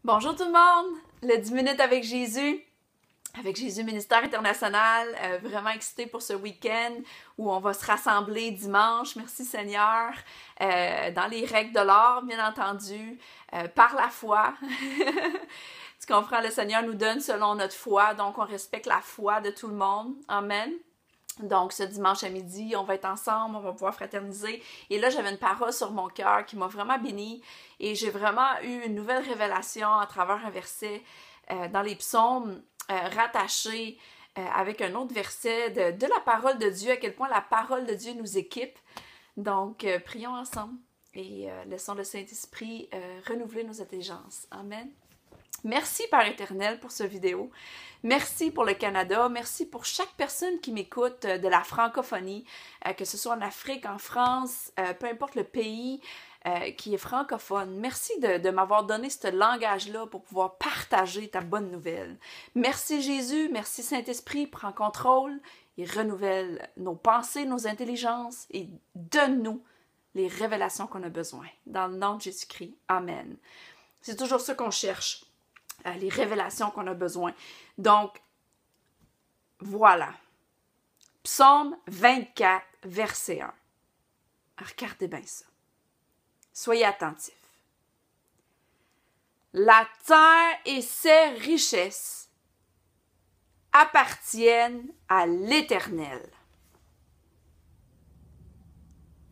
Bonjour tout le monde! Le 10 minutes avec Jésus Ministère International, vraiment excité pour ce week-end où on va se rassembler dimanche, merci Seigneur, dans les règles de l'art, bien entendu, par la foi. Tu comprends, le Seigneur nous donne selon notre foi, donc on respecte la foi de tout le monde. Amen. Donc, ce dimanche à midi, on va être ensemble, on va pouvoir fraterniser. Et là, j'avais une parole sur mon cœur qui m'a vraiment bénie. Et j'ai vraiment eu une nouvelle révélation à travers un verset dans les psaumes rattaché avec un autre verset de la parole de Dieu, à quel point la parole de Dieu nous équipe. Donc, prions ensemble et laissons le Saint-Esprit renouveler nos intelligences. Amen. Merci Père éternel pour cette vidéo. Merci pour le Canada. Merci pour chaque personne qui m'écoute de la francophonie, que ce soit en Afrique, en France, peu importe le pays qui est francophone. Merci de m'avoir donné ce langage-là pour pouvoir partager ta bonne nouvelle. Merci Jésus, merci Saint-Esprit, prends contrôle et renouvelle nos pensées, nos intelligences et donne-nous les révélations qu'on a besoin. Dans le nom de Jésus-Christ. Amen. C'est toujours ça qu'on cherche. Les révélations qu'on a besoin. Donc, voilà. Psaume 24, verset 1. Regardez bien ça. Soyez attentifs. La terre et ses richesses appartiennent à l'Éternel.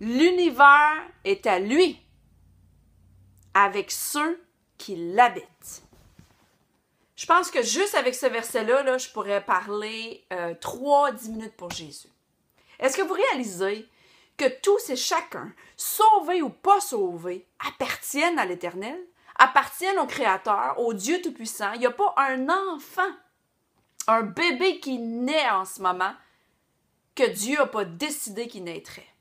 L'univers est à lui, avec ceux qui l'habitent. Je pense que juste avec ce verset-là, je pourrais parler 10 minutes pour Jésus. Est-ce que vous réalisez que tous et chacun, sauvés ou pas sauvés, appartiennent à l'Éternel, appartiennent au Créateur, au Dieu Tout-Puissant? Il n'y a pas un enfant, un bébé qui naît en ce moment, que Dieu n'a pas décidé qu'il naîtrait.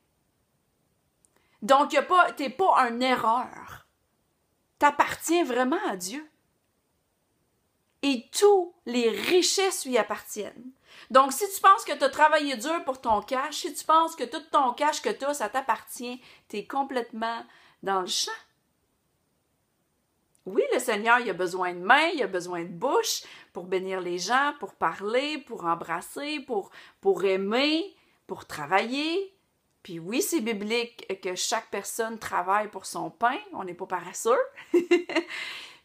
Donc, tu n'es pas une erreur. Tu appartiens vraiment à Dieu. Et tous les richesses lui appartiennent. Donc, si tu penses que tu as travaillé dur pour ton cash, si tu penses que tout ton cash que tu as, ça t'appartient, tu es complètement dans le champ. Oui, le Seigneur, il a besoin de mains, il a besoin de bouche pour bénir les gens, pour parler, pour embrasser, pour aimer, pour travailler. Puis oui, c'est biblique que chaque personne travaille pour son pain, on n'est pas paresseux.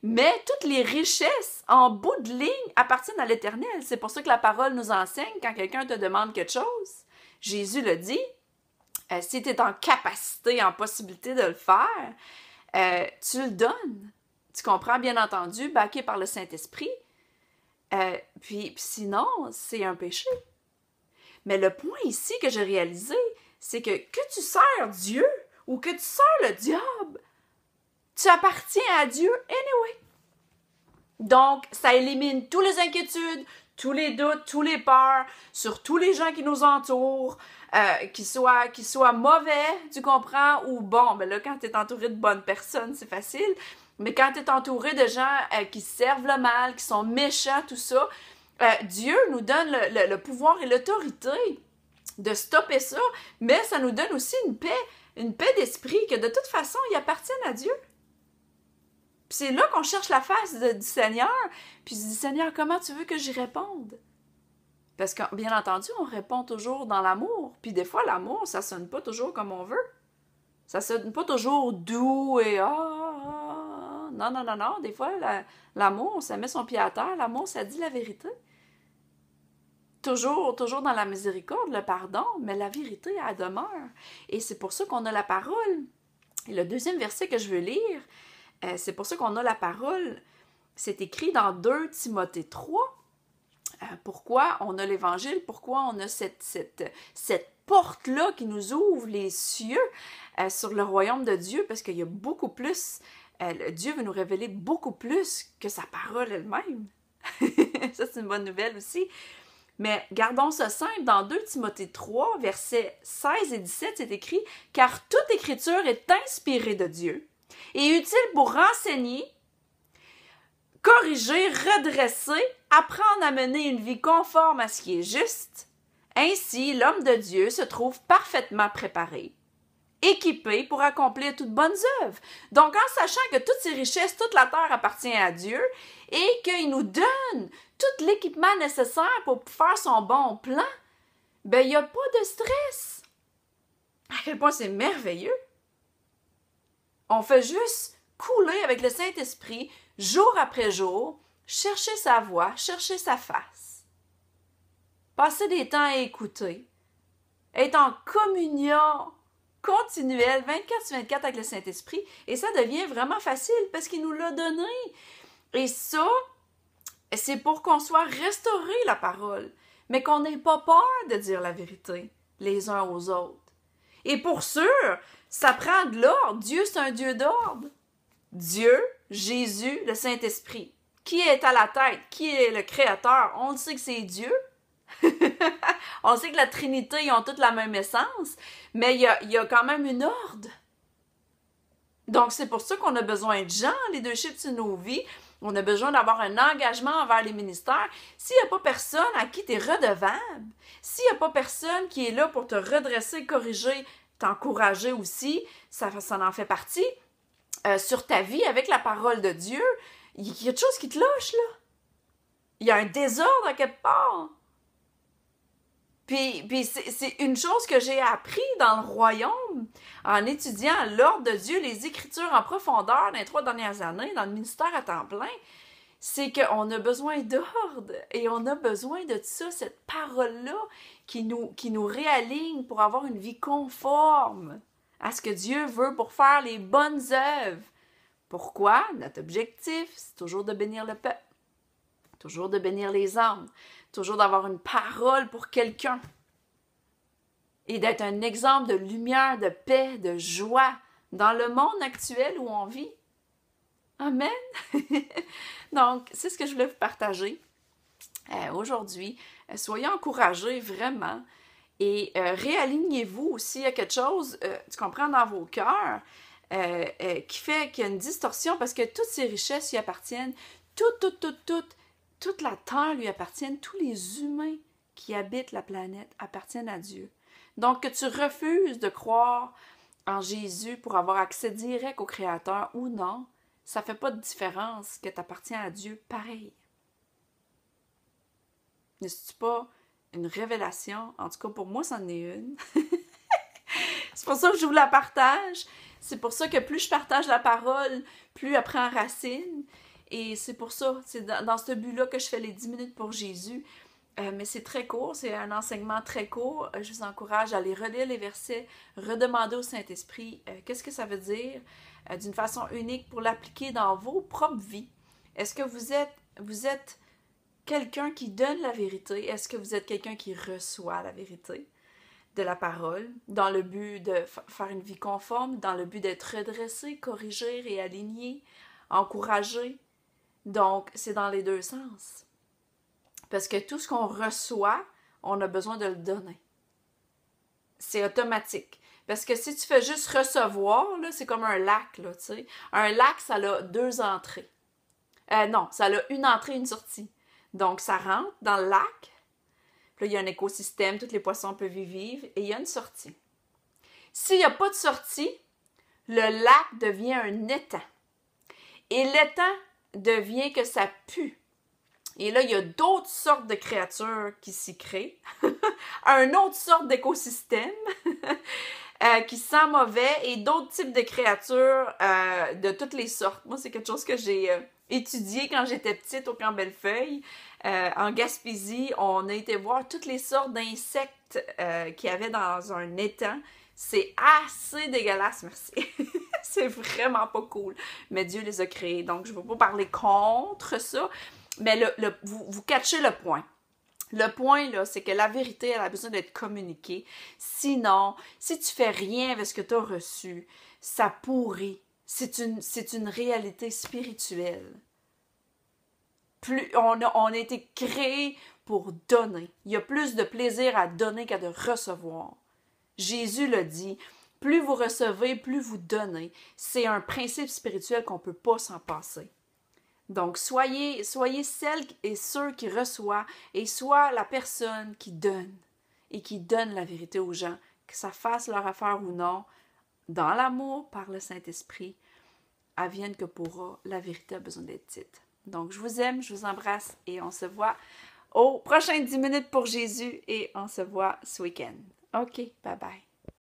Mais toutes les richesses, en bout de ligne, appartiennent à l'Éternel. C'est pour ça que la parole nous enseigne, quand quelqu'un te demande quelque chose, Jésus le dit, si tu es en capacité, en possibilité de le faire, tu le donnes. Tu comprends, bien entendu, backé par le Saint-Esprit. Puis sinon, c'est un péché. Mais le point ici que j'ai réalisé, c'est que tu sers Dieu ou que tu sers le diable, tu appartiens à Dieu anyway. Donc, ça élimine toutes les inquiétudes, tous les doutes, tous les peurs sur tous les gens qui nous entourent, qu'ils soient mauvais, tu comprends, ou bon, ben là, quand tu es entouré de bonnes personnes, c'est facile, mais quand tu es entouré de gens qui servent le mal, qui sont méchants, tout ça, Dieu nous donne le pouvoir et l'autorité de stopper ça, mais ça nous donne aussi une paix d'esprit que de toute façon, ils appartiennent à Dieu. Puis c'est là qu'on cherche la face du Seigneur, puis je dis, Seigneur, comment tu veux que j'y réponde? Parce que, bien entendu, on répond toujours dans l'amour, puis des fois, l'amour, ça sonne pas toujours comme on veut. Ça sonne pas toujours doux et non, non, non, non. Des fois, l'amour, ça met son pied à terre, l'amour, ça dit la vérité. Toujours dans la miséricorde, le pardon, mais la vérité, elle demeure. Et c'est pour ça qu'on a la parole. Et le deuxième verset que je veux lire, c'est pour ça qu'on a la parole. C'est écrit dans 2 Timothée 3. Pourquoi on a l'Évangile? Pourquoi on a cette porte-là qui nous ouvre les cieux sur le royaume de Dieu? Parce qu'il y a beaucoup plus. Dieu veut nous révéler beaucoup plus que sa parole elle-même. Ça, c'est une bonne nouvelle aussi. Mais gardons ça simple. Dans 2 Timothée 3, versets 16 et 17, c'est écrit « Car toute écriture est inspirée de Dieu et utile pour renseigner, corriger, redresser, apprendre à mener une vie conforme à ce qui est juste. Ainsi, l'homme de Dieu se trouve parfaitement préparé équipés pour accomplir toutes bonnes œuvres. Donc, en sachant que toutes ces richesses, toute la terre appartient à Dieu et qu'il nous donne tout l'équipement nécessaire pour faire son bon plan, ben, il n'y a pas de stress. À quel point c'est merveilleux. On fait juste couler avec le Saint-Esprit, jour après jour, chercher sa voix, chercher sa face. Passer des temps à écouter, être en communion continuelle, 24/24 avec le Saint-Esprit, et ça devient vraiment facile parce qu'il nous l'a donné. Et ça, c'est pour qu'on soit restauré la parole, mais qu'on n'ait pas peur de dire la vérité les uns aux autres. Et pour sûr, ça prend de l'ordre. Dieu, c'est un Dieu d'ordre. Dieu, Jésus, le Saint-Esprit. Qui est à la tête? Qui est le Créateur? On le sait que c'est Dieu. On sait que la Trinité, ils ont toutes la même essence, mais il y a quand même une ordre. Donc, c'est pour ça qu'on a besoin de gens, leadership sur nos vies. On a besoin d'avoir un engagement envers les ministères. S'il n'y a pas personne à qui tu es redevable, s'il n'y a pas personne qui est là pour te redresser, corriger, t'encourager aussi, ça en fait partie, sur ta vie avec la parole de Dieu, il y a quelque chose qui te lâche, là. Il y a un désordre à quelque part. Puis c'est une chose que j'ai appris dans le royaume en étudiant l'ordre de Dieu, les Écritures en profondeur dans les 3 dernières années, dans le ministère à temps plein, c'est qu'on a besoin d'ordre et on a besoin de ça, cette parole-là qui nous réaligne pour avoir une vie conforme à ce que Dieu veut pour faire les bonnes œuvres. Pourquoi? Notre objectif, c'est toujours de bénir le peuple, toujours de bénir les âmes, toujours d'avoir une parole pour quelqu'un et d'être un exemple de lumière, de paix, de joie dans le monde actuel où on vit. Amen! Donc, c'est ce que je voulais vous partager aujourd'hui. Soyez encouragés vraiment et réalignez-vous aussi à quelque chose, tu comprends, dans vos cœurs qui fait qu'il y a une distorsion parce que toutes ces richesses y appartiennent, toute la terre lui appartient, tous les humains qui habitent la planète appartiennent à Dieu. Donc, que tu refuses de croire en Jésus pour avoir accès direct au Créateur ou non, ça ne fait pas de différence que tu appartiens à Dieu pareil. N'est-ce pas une révélation? En tout cas, pour moi, c'en est une. C'est pour ça que je vous la partage. C'est pour ça que plus je partage la parole, plus elle prend racine. Et c'est pour ça, c'est dans ce but-là que je fais les 10 minutes pour Jésus. Mais c'est très court, c'est un enseignement très court. Je vous encourage à aller relire les versets, redemander au Saint-Esprit qu'est-ce que ça veut dire d'une façon unique pour l'appliquer dans vos propres vies. Est-ce que vous êtes quelqu'un qui donne la vérité? Est-ce que vous êtes quelqu'un qui reçoit la vérité de la parole dans le but de faire une vie conforme, dans le but d'être redressé, corrigé, réaligné, encouragé? Donc, c'est dans les deux sens. Parce que tout ce qu'on reçoit, on a besoin de le donner. C'est automatique. Parce que si tu fais juste recevoir, là, c'est comme un lac, là, tu sais. Un lac, ça a 2 entrées. Non, ça a une entrée et une sortie. Donc, ça rentre dans le lac. Puis là, il y a un écosystème, tous les poissons peuvent y vivre. Et il y a une sortie. S'il n'y a pas de sortie, le lac devient un étang. Et l'étang devient que ça pue. Et là, il y a d'autres sortes de créatures qui s'y créent. Un autre sorte d'écosystème qui sent mauvais et d'autres types de créatures de toutes les sortes. Moi, c'est quelque chose que j'ai étudié quand j'étais petite au Camp Bellefeuille. En Gaspésie, on a été voir toutes les sortes d'insectes qu'il y avait dans un étang. C'est assez dégueulasse, merci. C'est vraiment pas cool. Mais Dieu les a créés, donc je ne veux pas parler contre ça. Mais vous catchez le point. Le point, là, c'est que la vérité, elle a besoin d'être communiquée. Sinon, si tu fais rien avec ce que tu as reçu, ça pourrit. C'est une réalité spirituelle. On a été créé pour donner. Il y a plus de plaisir à donner qu'à de recevoir. Jésus l'a dit, plus vous recevez, plus vous donnez. C'est un principe spirituel qu'on ne peut pas s'en passer. Donc, soyez celles et ceux qui reçoivent et sois la personne qui donne et qui donne la vérité aux gens, que ça fasse leur affaire ou non. dans l'amour, par le Saint-Esprit, advienne que pourra, la vérité a besoin d'être dite. Donc, je vous aime, je vous embrasse et on se voit aux prochaines 10 minutes pour Jésus et on se voit ce week-end. OK, bye bye.